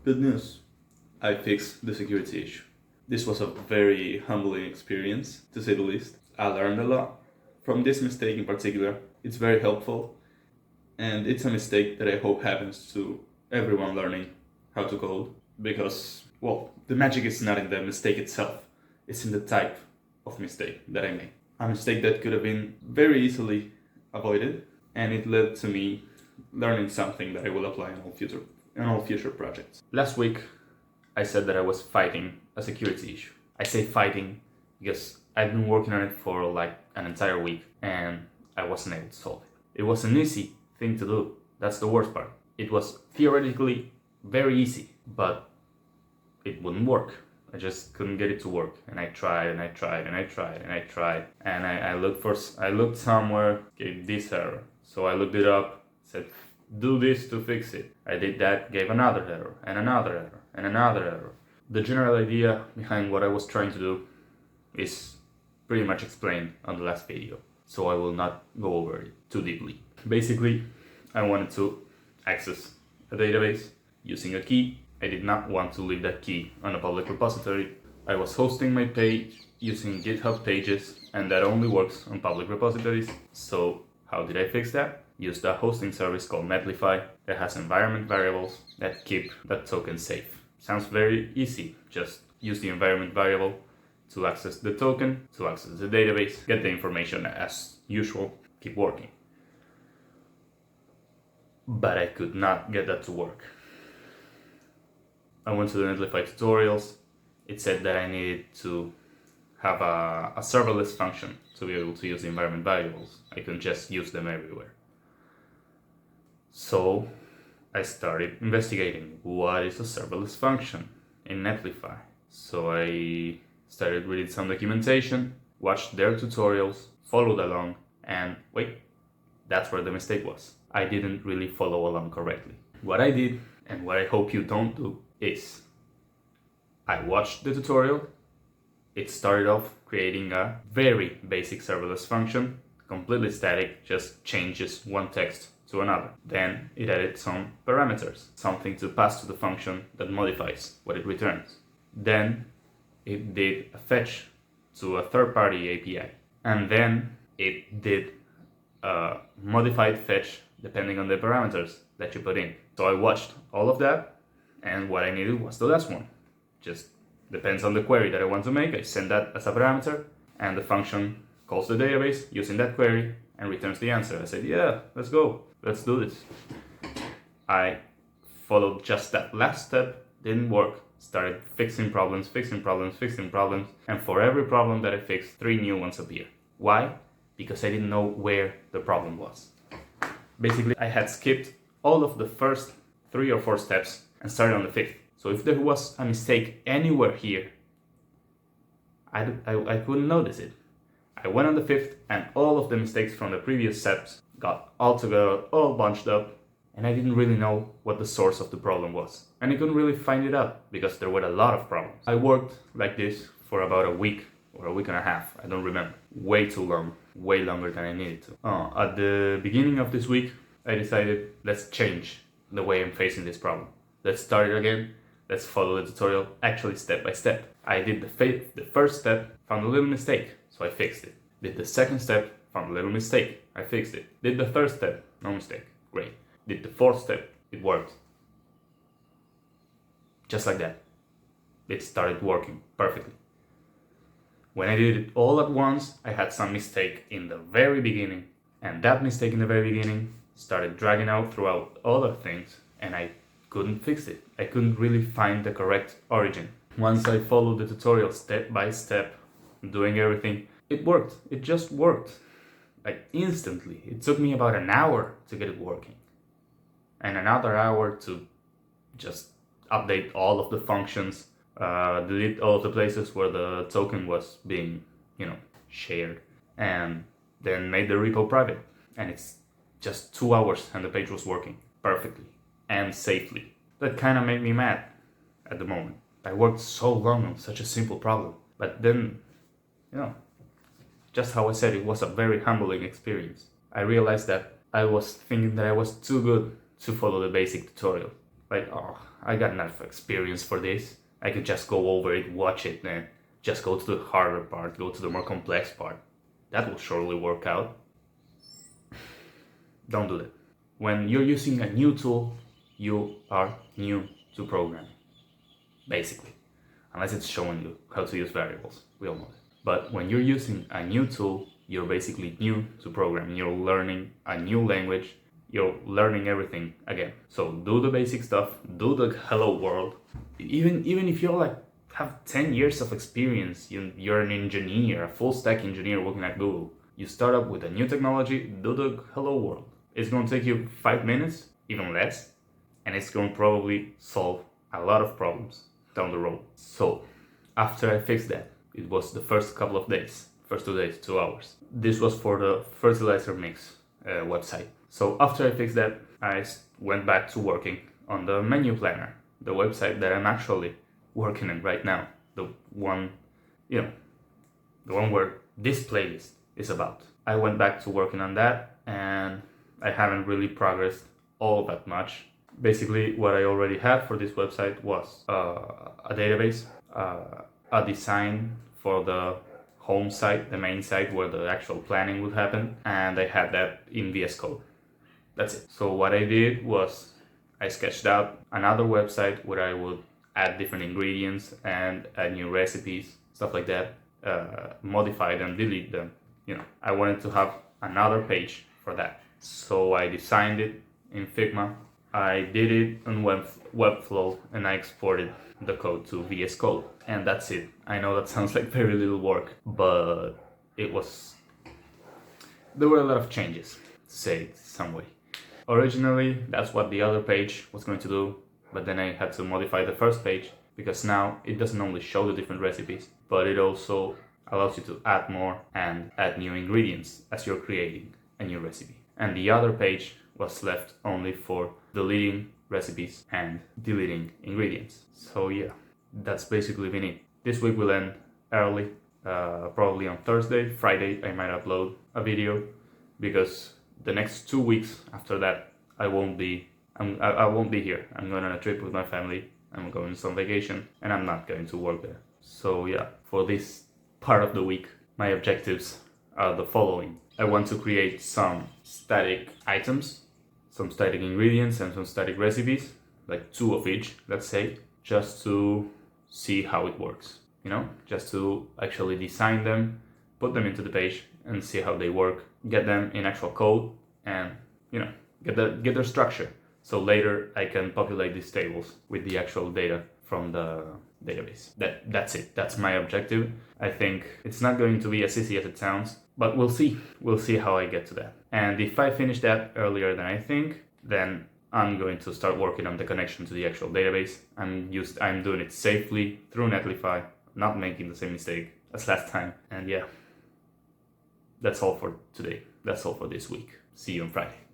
Good news. I fixed the security issue. This was a very humbling experience, to say the least. I learned a lot from this mistake in particular. It's very helpful, and it's a mistake that I hope happens to everyone learning how to code. Because, well, the magic is not in the mistake itself, it's in the type of mistake that I made. A mistake that could have been very easily avoided, and it led to me learning something that I will apply in all future projects. Last week, I said that I was fighting a security issue. I say fighting because I've been working on it for like an entire week and I wasn't able to solve it. It was an easy thing to do. That's the worst part. It was theoretically very easy, but it wouldn't work. I just couldn't get it to work, and I tried and I tried and I tried and I tried, and I looked somewhere, gave this error. So I looked it up, said do this to fix it. I did that, gave another error and another error and another error. The general idea behind what I was trying to do is pretty much explained on the last video, so I will not go over it too deeply. Basically, I wanted to access a database using a key. I did not want to leave that key on a public repository. I was hosting my page using GitHub Pages, and that only works on public repositories. So how did I fix that? Used a hosting service called Netlify that has environment variables that keep that token safe. Sounds very easy. Just use the environment variable to access the token, to access the database, get the information as usual, keep working. But I could not get that to work. I went to the Netlify tutorials. It said that I needed to have a serverless function to be able to use the environment variables. I couldn't just use them everywhere. So I started investigating what is a serverless function in Netlify. So I started reading some documentation, watched their tutorials, followed along, and wait, that's where the mistake was. I didn't really follow along correctly. What I did, and what I hope you don't do, is I watched the tutorial. It started off creating a very basic serverless function, completely static, just changes one text to another. Then it added some parameters, something to pass to the function that modifies what it returns. Then it did a fetch to a third-party API. And then it did a modified fetch depending on the parameters that you put in. So I watched all of that, and what I needed was the last one. Just depends on the query that I want to make. I send that as a parameter, and the function calls the database using that query and returns the answer. I said, yeah, let's go. Let's do this. I followed just that last step, didn't work. Started fixing problems, and for every problem that I fixed, 3 new ones appear. Why? Because I didn't know where the problem was. Basically, I had skipped all of the first 3 or 4 steps and started on the 5th. So if there was a mistake anywhere here, I couldn't notice it. I went on the 5th, and all of the mistakes from the previous steps got all together, all bunched up, and I didn't really know what the source of the problem was. And I couldn't really find it out because there were a lot of problems. I worked like this for about a week or a week and a half, I don't remember. Way too long, way longer than I needed to. At the beginning of this week, I decided, let's change the way I'm facing this problem. Let's start it again. Let's follow the tutorial actually step by step. I did the first step, found a little mistake, so I fixed it. Did the second step, found a little mistake, I fixed it. Did the third step, no mistake, great. Did the fourth step, it worked. Just like that. It started working perfectly. When I did it all at once, I had some mistake in the very beginning, and that mistake in the very beginning started dragging out throughout other things, and I couldn't fix it. I couldn't really find the correct origin. Once I followed the tutorial step by step, doing everything, it worked. It just worked. Like instantly. It took me about an hour to get it working. And another hour to just update all of the functions, delete all of the places where the token was being, shared, and then made the repo private. And it's just 2 hours and the page was working perfectly and safely. That kind of made me mad at the moment. I worked so long on such a simple problem. But then, just how I said, it was a very humbling experience. I realized that I was thinking that I was too good to follow the basic tutorial. Like, oh, I got enough experience for this. I could just go over it, watch it, and just go to the harder part, go to the more complex part. That will surely work out. Don't do that. When you're using a new tool, you are new to programming, basically. Unless it's showing you how to use variables. We all know that. But when you're using a new tool, you're basically new to programming. You're learning a new language. You're learning everything again. So do the basic stuff. Do the hello world. Even if you're like have 10 years of experience, you're an engineer, a full stack engineer working at Google. You start up with a new technology. Do the hello world. It's going to take you 5 minutes, even less, and it's going to probably solve a lot of problems down the road. So after I fixed that, it was the first couple of days, first 2 days, 2 hours. This was for the fertilizer mix website. So after I fixed that, I went back to working on the menu planner, the website that I'm actually working on right now. The one where this playlist is about. I went back to working on that, and I haven't really progressed all that much. Basically, what I already had for this website was a database, a design for the home site, the main site where the actual planning would happen, and I had that in VS Code. That's it. So what I did was I sketched out another website where I would add different ingredients and add new recipes, stuff like that, modify them, delete them. I wanted to have another page for that. So I designed it in Figma. I did it on Webflow, and I exported the code to VS Code, and that's it. I know that sounds like very little work, but there were a lot of changes, to say it some way. Originally, that's what the other page was going to do, but then I had to modify the first page, because now it doesn't only show the different recipes, but it also allows you to add more and add new ingredients as you're creating a new recipe. And the other page was left only for deleting recipes and deleting ingredients. So yeah, that's basically been it. This week will end early, probably on Thursday. Friday I might upload a video, because the next 2 weeks after that I won't be here. I'm going on a trip with my family. I'm going on some vacation, and I'm not going to work there. So yeah, for this part of the week, my objectives are the following. I want to create some static items, some static ingredients, and some static recipes, like 2 of each, let's say, just to see how it works, just to actually design them, put them into the page and see how they work, get them in actual code, and get their structure. So later I can populate these tables with the actual data from the database. That's it. That's my objective. I think it's not going to be as easy as it sounds, but we'll see. We'll see how I get to that. And if I finish that earlier than I think, then I'm going to start working on the connection to the actual database. I'm doing it safely through Netlify, not making the same mistake as last time. And yeah, that's all for today. That's all for this week. See you on Friday.